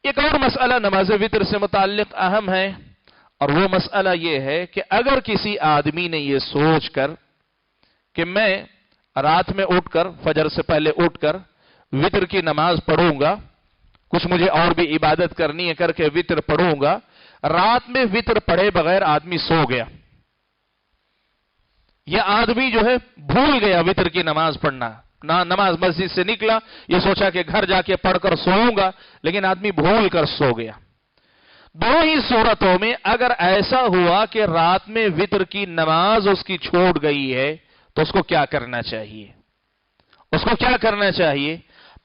ایک اور مسئلہ نماز وطر سے متعلق اہم ہے، اور وہ مسئلہ یہ ہے کہ اگر کسی آدمی نے یہ سوچ کر کہ میں رات میں اٹھ کر، فجر سے پہلے اٹھ کر وطر کی نماز پڑھوں گا، کچھ مجھے اور بھی عبادت کرنی ہے کر کے وطر پڑھوں گا، رات میں وطر پڑھے بغیر آدمی سو گیا، یہ آدمی جو ہے بھول گیا وطر کی نماز پڑھنا، نماز مسجد سے نکلا، یہ سوچا کہ گھر جا کے پڑھ کر سوؤں گا، لیکن آدمی بھول کر سو گیا۔ دو ہی صورتوں میں اگر ایسا ہوا کہ رات میں وطر کی نماز اس کی چھوٹ گئی ہے تو اس کو کیا کرنا چاہیے؟ اس کو کیا کرنا چاہیے؟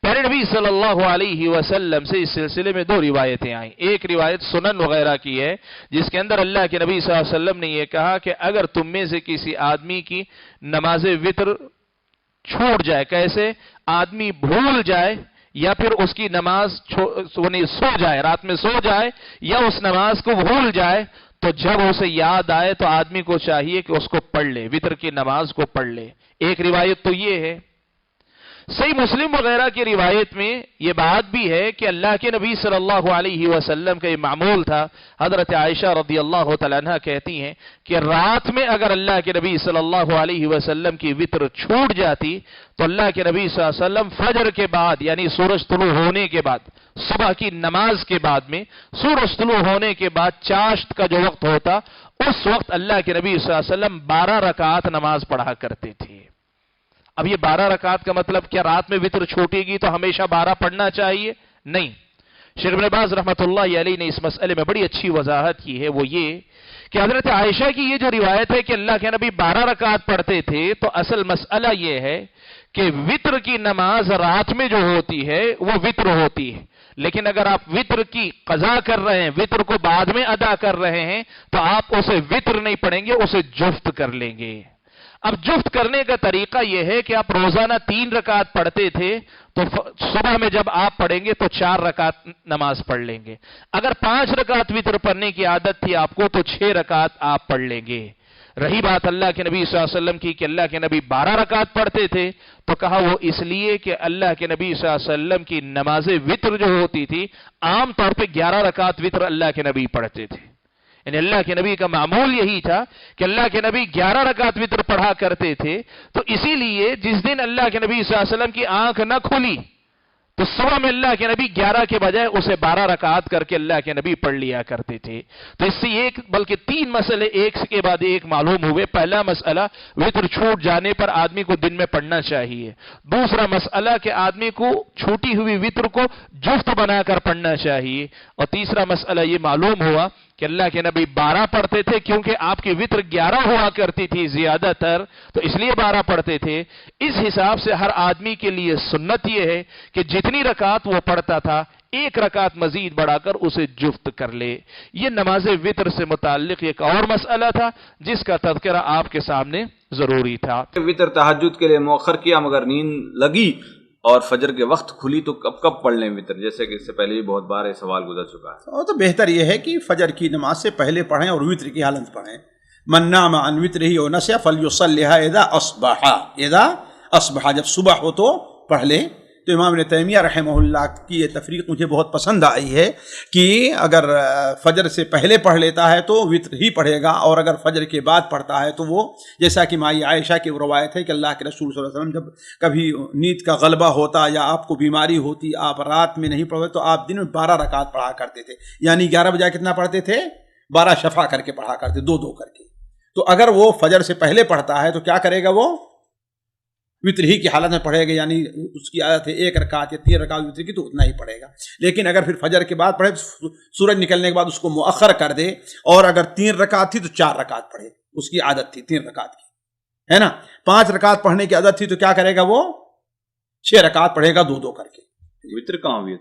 پیارے نبی صلی اللہ علیہ وسلم سے اس سلسلے میں دو روایتیں آئیں۔ ایک روایت سنن وغیرہ کی ہے جس کے اندر اللہ کے نبی صلی اللہ علیہ وسلم نے یہ کہا کہ اگر تم میں سے کسی آدمی کی نماز وطر چھوٹ جائے، کیسے؟ آدمی بھول جائے یا پھر اس کی نماز سو جائے، رات میں سو جائے یا اس نماز کو بھول جائے، تو جب اسے یاد آئے تو آدمی کو چاہیے کہ اس کو پڑھ لے، وطر کی نماز کو پڑھ لے۔ ایک روایت تو یہ ہے۔ صحیح مسلم وغیرہ کی روایت میں یہ بات بھی ہے کہ اللہ کے نبی صلی اللہ علیہ وسلم کا یہ معمول تھا۔ حضرت عائشہ رضی اللہ تعالیٰ عنہ کہتی ہیں کہ رات میں اگر اللہ کے نبی صلی اللہ علیہ وسلم کی وطر چھوٹ جاتی تو اللہ کے نبی صلی اللہ علیہ وسلم فجر کے بعد، یعنی سورج طلوع ہونے کے بعد، صبح کی نماز کے بعد میں، سورج طلوع ہونے کے بعد چاشت کا جو وقت ہوتا، اس وقت اللہ کے نبی صلی اللہ علیہ وسلم 12 رکعات نماز پڑھا کرتے تھے۔ اب یہ 12 رکعات کا مطلب کیا رات میں وطر چھوٹے گی تو ہمیشہ 12 پڑھنا چاہیے؟ نہیں۔ شیخ ابن باز رحمۃ اللہ علیہ نے اس مسئلے میں بڑی اچھی وضاحت کی ہے، وہ یہ کہ حضرت عائشہ کی یہ جو روایت ہے کہ اللہ کے نبی 12 رکعات پڑھتے تھے، تو اصل مسئلہ یہ ہے کہ وطر کی نماز رات میں جو ہوتی ہے وہ وطر ہوتی ہے، لیکن اگر آپ وطر کی قضا کر رہے ہیں، وطر کو بعد میں ادا کر رہے ہیں، تو آپ اسے وطر نہیں پڑھیں گے، اسے جفت کر لیں گے۔ اب جفت کرنے کا طریقہ یہ ہے کہ آپ روزانہ 3 رکعت پڑھتے تھے، تو صبح میں جب آپ پڑھیں گے تو 4 رکعت نماز پڑھ لیں گے۔ اگر 5 رکعت وطر پڑھنے کی عادت تھی آپ کو تو 6 رکعت آپ پڑھ لیں گے۔ رہی بات اللہ کے نبی صلی اللہ علیہ وسلم کی کہ اللہ کے نبی 12 رکعت پڑھتے تھے، تو کہا وہ اس لیے کہ اللہ کے نبی صلی اللہ علیہ وسلم کی نماز وطر جو ہوتی تھی عام طور پہ 11 رکعت وطر اللہ کے نبی پڑھتے تھے، یعنی اللہ کے نبی کا معمول یہی تھا کہ اللہ کے نبی 11 رکعت وطر پڑھا کرتے تھے۔ تو اسی لیے جس دن اللہ کے نبی صلی اللہ علیہ وسلم کی آنکھ نہ کھلی تو صبح میں اللہ کے نبی 11 کے بجائے اسے 12 رکعت کر کے اللہ کے نبی پڑھ لیا کرتے تھے۔ تو اس سے ایک بلکہ 3 مسئلے ایک کے بعد ایک معلوم ہوئے۔ پہلا مسئلہ، وطر چھوٹ جانے پر آدمی کو دن میں پڑھنا چاہیے۔ دوسرا مسئلہ کہ آدمی کو چھوٹی ہوئی وطر کو جفت بنا کر پڑھنا چاہیے۔ اور تیسرا مسئلہ یہ معلوم ہوا کہ اللہ کے نبی 12 پڑھتے تھے کیونکہ آپ کی وطر 11 ہوا کرتی تھی زیادہ تر، تو اس لیے 12 پڑھتے تھے۔ اس حساب سے ہر آدمی کے لیے سنت یہ ہے کہ جتنی رکعت وہ پڑھتا تھا 1 رکعت مزید بڑھا کر اسے جفت کر لے۔ یہ نماز وطر سے متعلق ایک اور مسئلہ تھا جس کا تذکرہ آپ کے سامنے ضروری تھا۔ وطر تہجد کے لیے مؤخر کیا مگر نیند لگی اور فجر کے وقت کھلی تو کب پڑھ لیں وطر؟ جیسے کہ اس سے پہلے بھی بہت بار یہ سوال گزر چکا ہے۔ اور تو بہتر یہ ہے کہ فجر کی نماز سے پہلے پڑھیں اور وطر کی حالت پڑھیں۔ من نام عن وطرہ ونسیہ فلیصلیھا اذا اصبح، جب صبح ہو تو پڑھ لیں۔ تو امام ابن تیمیہ رحمہ اللہ کی یہ تفریق مجھے بہت پسند آئی ہے کہ اگر فجر سے پہلے پڑھ لیتا ہے تو وطر ہی پڑھے گا، اور اگر فجر کے بعد پڑھتا ہے تو وہ، جیسا کہ مائی عائشہ کی روایت ہے کہ اللہ کے رسول صلی اللہ علیہ وسلم جب کبھی نیند کا غلبہ ہوتا یا آپ کو بیماری ہوتی، آپ رات میں نہیں پڑھتے تو آپ دن میں 12 رکعت پڑھا کرتے تھے، یعنی 11 بجے کتنا پڑھتے تھے؟ 12 شفع کر کے پڑھا کرتے، 2 کر کے۔ تو اگر وہ فجر سے پہلے پڑھتا ہے تو کیا کرے گا؟ وہ وطر ہی کی حالت میں پڑھے گا، یعنی اس کی عادت ہے 1 رکعت یا 3 رکعت وطر کی تو اتنا ہی پڑھے گا۔ لیکن اگر پھر فجر کے بعد پڑھے تو سورج نکلنے کے بعد اس کو مؤخر کر دے، اور اگر 3 رکعت تھی تو 4 رکعت پڑھے، اس کی عادت تھی 3 رکعت کی، ہے نا۔ 5 رکعت پڑھنے کی عادت تھی تو کیا کرے گا؟ وہ 6 رکعت پڑھے گا 2 کر کے۔ وطر کہاں ہوئی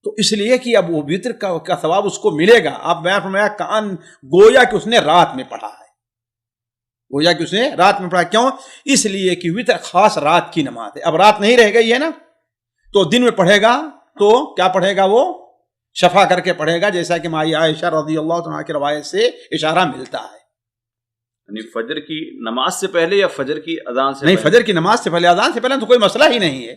تو اس لیے کہ اب وہ وطر کا ثواب اس کو ملے گا۔ اب میں فرمایا کان گویا کہ اس نے رات میں پڑھا ہے، گویا کہ اس نے رات میں پڑھا۔ کیوں؟ اس لیے کہ وطر خاص رات کی نماز ہے۔ اب رات نہیں رہ گئی ہے نا، تو دن میں پڑھے گا تو کیا پڑھے گا؟ وہ شفع کر کے پڑھے گا، جیسا کہ مائی عائشہ رضی اللہ عنہا کی روایت سے اشارہ ملتا ہے۔ یعنی فجر کی نماز سے پہلے یا فجر کی اذان سے نہیں، پہلے؟ فجر کی نماز سے پہلے، اذان سے پہلے تو کوئی مسئلہ ہی نہیں ہے۔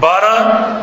12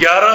11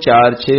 4, 6,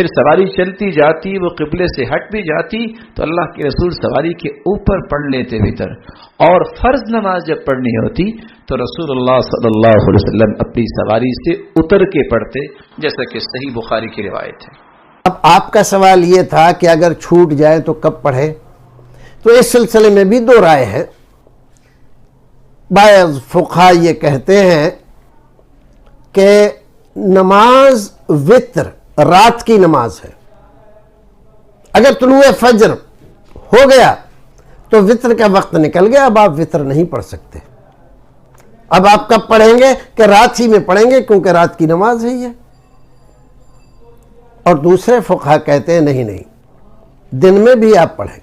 پھر سواری چلتی جاتی وہ قبلے سے ہٹ بھی جاتی تو اللہ کے رسول سواری کے اوپر پڑھ لیتے وتر، اور فرض نماز جب پڑھنی ہوتی تو رسول اللہ صلی اللہ علیہ وسلم اپنی سواری سے اتر کے پڑھتے، جیسا کہ صحیح بخاری کی روایت ہے۔ اب آپ کا سوال یہ تھا کہ اگر چھوٹ جائے تو کب پڑھے، تو اس سلسلے میں بھی دو رائے ہے۔ بعض فقہا یہ کہتے ہیں کہ نماز وتر رات کی نماز ہے، اگر طلوع فجر ہو گیا تو وتر کا وقت نکل گیا، اب آپ وتر نہیں پڑھ سکتے۔ اب آپ کب پڑھیں گے کہ رات ہی میں پڑھیں گے، کیونکہ رات کی نماز ہے یہ۔ اور دوسرے فقہا کہتے ہیں نہیں دن میں بھی آپ پڑھیں،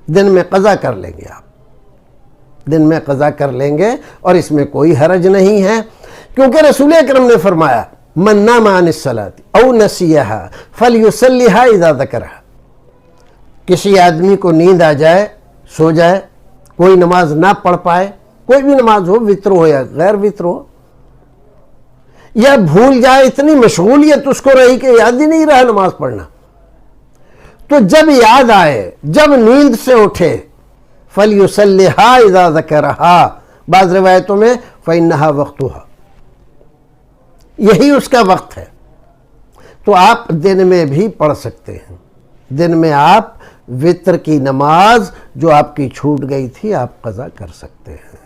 دن میں قضا کر لیں گے، آپ دن میں قضا کر لیں گے اور اس میں کوئی حرج نہیں ہے، کیونکہ رسول اکرم نے فرمایا من نام عن الصلاۃ او نسیھا فلیصلیھا اذا ذکرھا، کسی آدمی کو نیند آ جائے، سو جائے، کوئی نماز نہ پڑھ پائے، کوئی بھی نماز ہو، وتر ہو یا غیر وتر ہو، یا بھول جائے، اتنی مشغولیت اس کو رہی کہ یاد ہی نہیں رہا نماز پڑھنا، تو جب یاد آئے، جب نیند سے اٹھے، فلیصلیھا اذا ذکرھا، بعض روایتوں میں فإنھا وقتھا، یہی اس کا وقت ہے۔ تو آپ دن میں بھی پڑھ سکتے ہیں، دن میں آپ وتر کی نماز جو آپ کی چھوٹ گئی تھی آپ قضا کر سکتے ہیں۔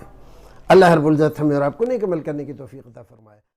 اللہ رب العزت ہمیں اور آپ کو نیک عمل کرنے کی توفیق عطا فرمائے۔